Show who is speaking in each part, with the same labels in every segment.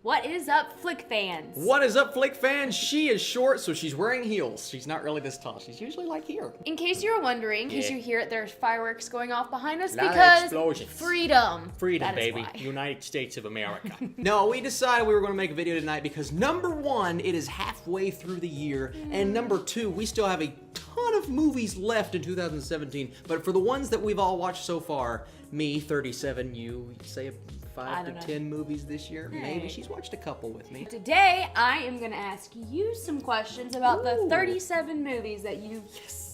Speaker 1: What is up, Flick fans?
Speaker 2: What is up, Flick fans? She is short, so she's wearing heels. She's not really this tall. She's usually like here.
Speaker 1: In case you were wondering, in case you hear it, there's fireworks going off behind us
Speaker 2: Lot of
Speaker 1: because
Speaker 2: explosions.
Speaker 1: freedom.
Speaker 2: Freedom,
Speaker 1: That is
Speaker 2: baby.
Speaker 1: why.
Speaker 2: United States of America. No, we decided we were going to make a video tonight because number one, it is halfway through the year, and number two, we still have a ton of movies left in 2017. But for the ones that we've all watched so far, me, 37, you say 5 to 10 movies this year.
Speaker 1: Right.
Speaker 2: Maybe she's watched a couple with me.
Speaker 1: Today, I am going to ask you some questions about the 37 movies that you've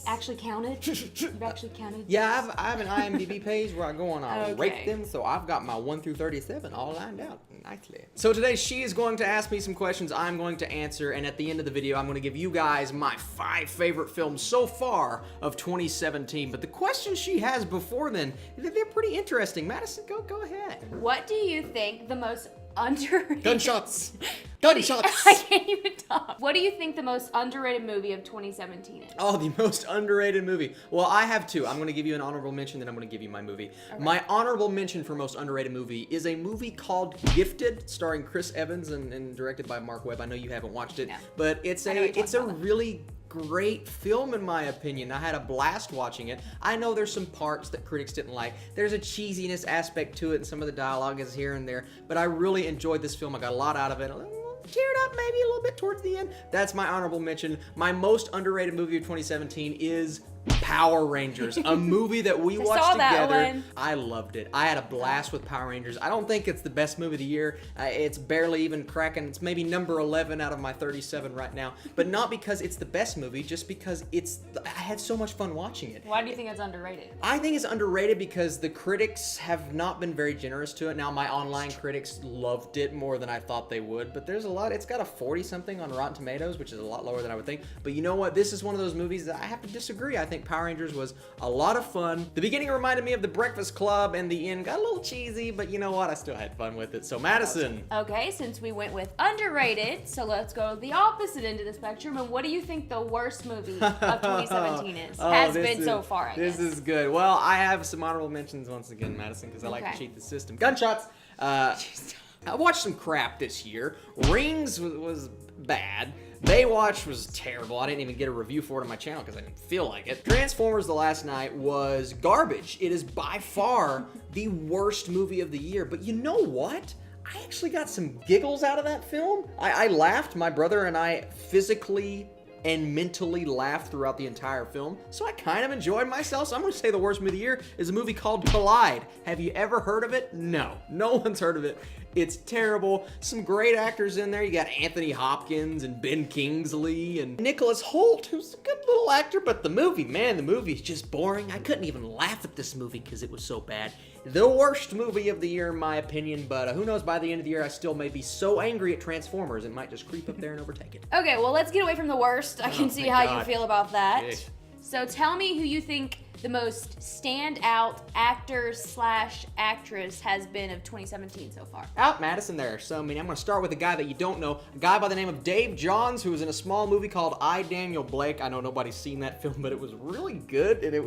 Speaker 1: actually counted. You've actually counted?
Speaker 2: Yeah, I have an IMDb page where I go and I rate
Speaker 1: Okay.
Speaker 2: them, so I've got my 1 through 37 all lined out nicely. So today she is going to ask me some questions, I'm going to answer, and at the end of the video I'm going to give you guys my 5 favorite films so far of 2017. But the questions she has before then, they're pretty interesting. Madison, go ahead.
Speaker 1: What do you think the most underrated...
Speaker 2: Gunshots! Gunshots!
Speaker 1: I can't even talk. What do you think the most underrated movie of 2017 is?
Speaker 2: Oh, the most underrated movie. Well, I have two. I'm going to give you an honorable mention, then I'm going to give you my movie. Okay. My honorable mention for most underrated movie is a movie called Gifted, starring Chris Evans and directed by Mark Webb. I know you haven't watched it, but it's a really great film in my opinion. I had a blast watching it. I know there's some parts that critics didn't like. There's a cheesiness aspect to it and some of the dialogue is here and there, but I really enjoyed this film. I got a lot out of it. Teared up maybe a little bit towards the end. That's my honorable mention. My most underrated movie of 2017 is Power Rangers, a movie that we watched together. I loved it. I had a blast with Power Rangers. I don't think it's the best movie of the year. It's barely even cracking. It's maybe number 11 out of my 37 right now, but not because it's the best movie, just because I had so much fun watching it.
Speaker 1: Why do you think it's underrated?
Speaker 2: I think it's underrated because the critics have not been very generous to it. Now, my online critics loved it more than I thought they would, but there's a lot. It's got a 40-something on Rotten Tomatoes, which is a lot lower than I would think. But you know what? This is one of those movies that I have to disagree. I think Power Rangers was a lot of fun. The beginning reminded me of The Breakfast Club, and the end got a little cheesy, but you know what? I still had fun with it. So, Madison.
Speaker 1: Okay, since we went with underrated, so let's go the opposite end of the spectrum. And what do you think the worst movie of 2017 is? Has been so far, I guess.
Speaker 2: This is good. Well, I have some honorable mentions once again, Madison, because I like to cheat the system. Gunshots. I watched some crap this year. Rings was bad. Baywatch was terrible. I didn't even get a review for it on my channel because I didn't feel like it. Transformers: The Last Night was garbage. It is by far the worst movie of the year. But you know what? I actually got some giggles out of that film. I laughed. My brother and I physically and mentally laughed throughout the entire film. So I kind of enjoyed myself. So I'm going to say the worst movie of the year is a movie called Collide. Have you ever heard of it? No. No one's heard of it. It's terrible. Some great actors in there. You got Anthony Hopkins and Ben Kingsley and Nicholas Hoult, who's a good little actor, but the movie, man, the movie's just boring. I couldn't even laugh at this movie because it was so bad. The worst movie of the year, in my opinion, but who knows, by the end of the year, I still may be so angry at Transformers, it might just creep up there and overtake it.
Speaker 1: Okay, well, let's get away from the worst. I can see how you feel about that.
Speaker 2: Jeez.
Speaker 1: So tell me who you think the most standout actor/actress has been of 2017 so far.
Speaker 2: Out, Madison, there are so many. I'm going to start with a guy that you don't know, a guy by the name of Dave Johns, who was in a small movie called I, Daniel Blake. I know nobody's seen that film, but it was really good, and
Speaker 1: I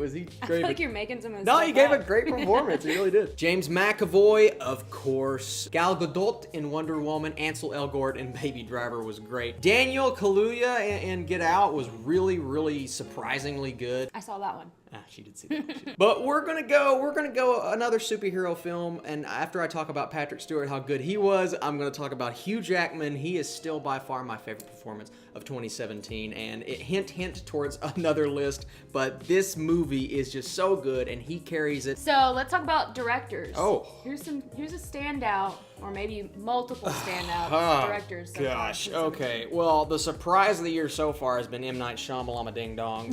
Speaker 1: feel like you're making some of this
Speaker 2: No,
Speaker 1: stuff
Speaker 2: he gave
Speaker 1: up.
Speaker 2: a great performance. He really did. James McAvoy, of course. Gal Gadot in Wonder Woman. Ansel Elgort in Baby Driver was great. Daniel Kaluuya in Get Out was really, really surprisingly good.
Speaker 1: I saw that one.
Speaker 2: She did see that. But we're gonna go another superhero film, and after I talk about Patrick Stewart, how good he was, I'm gonna talk about Hugh Jackman. He is still by far my favorite performance of 2017, and it hint towards another list, but this movie is just so good, and he carries it.
Speaker 1: So let's talk about directors.
Speaker 2: Oh.
Speaker 1: Here's a standout, or maybe multiple standout directors. So
Speaker 2: Gosh, okay. Well, the surprise of the year so far has been M. Night Shyamalan Ding Dong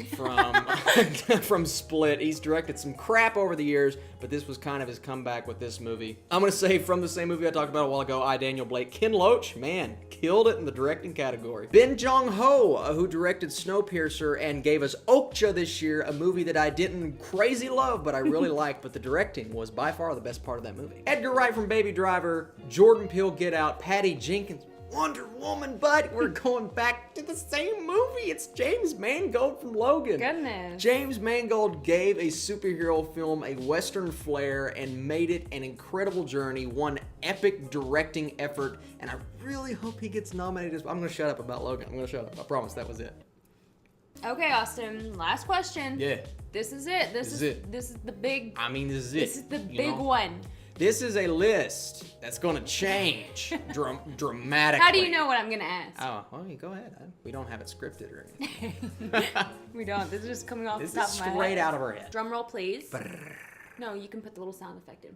Speaker 2: from Split. He's directed some crap over the years, but this was kind of his comeback with this movie. I'm gonna say from the same movie I talked about a while ago, I, Daniel Blake. Ken Loach, man, killed it in the directing category. Ben Jong-ho, who directed Snowpiercer and gave us Okja this year, a movie that I didn't crazy love, but I really liked, but the directing was by far the best part of that movie. Edgar Wright from Baby Driver, Jordan Peele, Get Out, Patty Jenkins, Wonder Woman, but we're going back to the same movie. It's James Mangold from Logan.
Speaker 1: Goodness.
Speaker 2: James Mangold gave a superhero film a Western flair and made it an incredible journey, one epic directing effort, and I really hope he gets nominated. I'm going to shut up about Logan. I'm going to shut up. I promise that was it.
Speaker 1: Okay, Austin, last question.
Speaker 2: Yeah.
Speaker 1: This is it. This is
Speaker 2: it.
Speaker 1: This is the big.
Speaker 2: I mean, this is it.
Speaker 1: This is the big one.
Speaker 2: This is a list that's going to change dramatically.
Speaker 1: How do you know what I'm going to ask?
Speaker 2: Oh, well, you go ahead. We don't have it scripted or anything.
Speaker 1: We don't. This is just coming off the top of my head.
Speaker 2: This is straight out of our head.
Speaker 1: Drum roll, please. No, you can put the little sound effect in.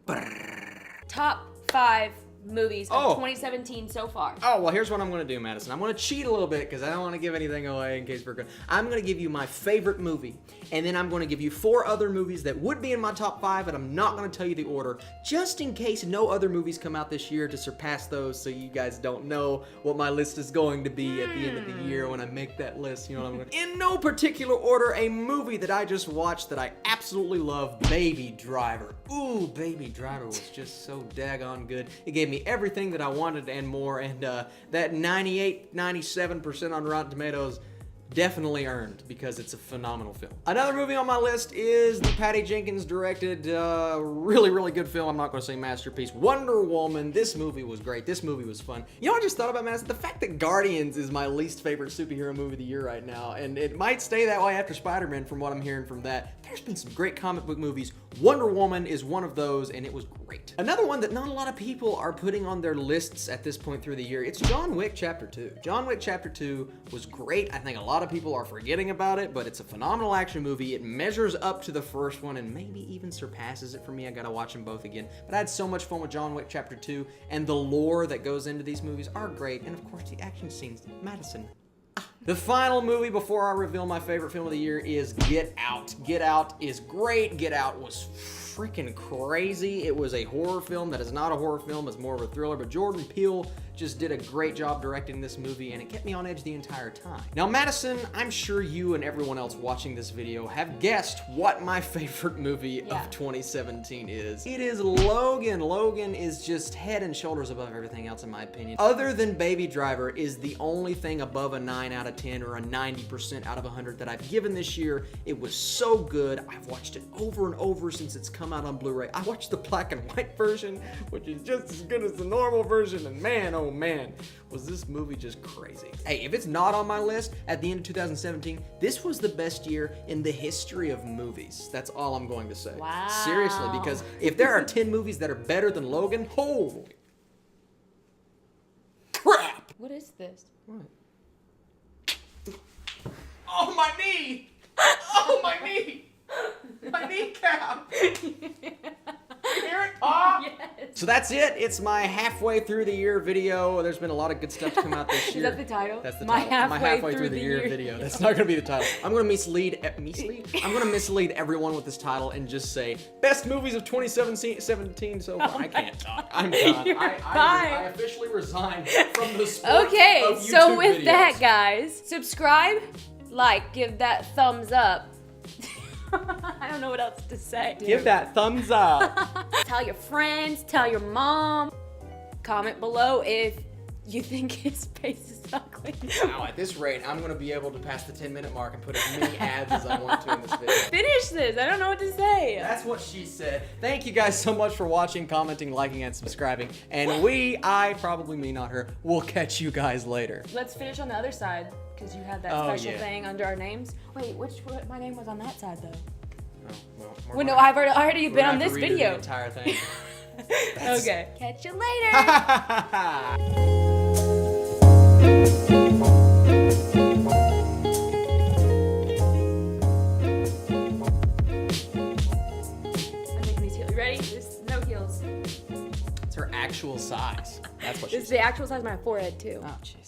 Speaker 1: Top 5 movies of 2017 so far.
Speaker 2: Oh, well, here's what I'm going to do, Madison. I'm going to cheat a little bit because I don't want to give anything away in case we're good. I'm going to give you my favorite movie, and then I'm going to give you 4 other movies that would be in my top 5, and I'm not going to tell you the order, just in case no other movies come out this year to surpass those, so you guys don't know what my list is going to be at the end of the year when I make that list. You know what I'm going to... In no particular order, a movie that I just watched that I absolutely love, Baby Driver. Ooh, Baby Driver was just so daggone good. It gave me everything that I wanted and more, and that 97% on Rotten Tomatoes definitely earned because it's a phenomenal film. Another movie on my list is the Patty Jenkins directed, really good film. I'm not going to say masterpiece. Wonder Woman. This movie was great. This movie was fun. You know what I just thought about, Madison? The fact that Guardians is my least favorite superhero movie of the year right now, and it might stay that way after Spider-Man from what I'm hearing from that. There's been some great comic book movies. Wonder Woman is one of those, and it was great. Another one that not a lot of people are putting on their lists at this point through the year, it's John Wick Chapter 2. John Wick Chapter 2 was great. I think a lot of people are forgetting about it, but it's a phenomenal action movie. It measures up to the first one and maybe even surpasses it for me. I gotta watch them both again. But I had so much fun with John Wick Chapter 2, and the lore that goes into these movies are great, and of course the action scenes. Madison. The final movie before I reveal my favorite film of the year is Get Out. Get Out is great. Get Out was freaking crazy. It was a horror film that is not a horror film, it's more of a thriller, but Jordan Peele just did a great job directing this movie, and it kept me on edge the entire time. Now, Madison, I'm sure you and everyone else watching this video have guessed what my favorite movie of 2017 is. It is Logan. Logan is just head and shoulders above everything else, in my opinion. Other than Baby Driver is the only thing above a 9 out of 10 or a 90% out of 100 that I've given this year. It was so good. I've watched it over and over since it's come out on Blu-ray. I watched the black and white version, which is just as good as the normal version, and man, oh man, was this movie just crazy. Hey, if it's not on my list at the end of 2017, this was the best year in the history of movies. That's all I'm going to say.
Speaker 1: Wow.
Speaker 2: Seriously, because if there are 10 movies that are better than Logan, holy crap!
Speaker 1: What is this?
Speaker 2: What? Oh, my knee! Oh, my knee! My kneecap! You hear it pop?
Speaker 1: Yes.
Speaker 2: So that's it. It's my halfway through the year video. There's been a lot of good stuff to come out this year.
Speaker 1: Is that the title?
Speaker 2: That's the
Speaker 1: My
Speaker 2: title.
Speaker 1: halfway through the year
Speaker 2: video. That's not going to be the title. I'm going to mislead? I'm going to mislead everyone with this title and just say best movies of 2017 so far. I can't talk. I'm done.
Speaker 1: You're
Speaker 2: I officially resigned from the sport
Speaker 1: Okay,
Speaker 2: of
Speaker 1: so
Speaker 2: YouTube
Speaker 1: with
Speaker 2: videos.
Speaker 1: that, guys, subscribe, like, give that thumbs up. I don't know what else to say.
Speaker 2: Give that thumbs up.
Speaker 1: Tell your friends, tell your mom. Comment below if you think his face is ugly.
Speaker 2: Wow, at this rate, I'm going to be able to pass the 10-minute mark and put as many ads as I want to in this video.
Speaker 1: Finish this. I don't know what to say.
Speaker 2: That's what she said. Thank you guys so much for watching, commenting, liking, and subscribing. And probably me, not her, will catch you guys later.
Speaker 1: Let's finish on the other side, because you had that special thing under our names. Wait, my name was on that side, though.
Speaker 2: Oh,
Speaker 1: well, no, I've already been on this
Speaker 2: The
Speaker 1: video.
Speaker 2: entire thing.
Speaker 1: Okay. Catch you later. It's her actual size. That's what she said.
Speaker 2: This is the actual size of my forehead, too.
Speaker 1: Oh, jeez.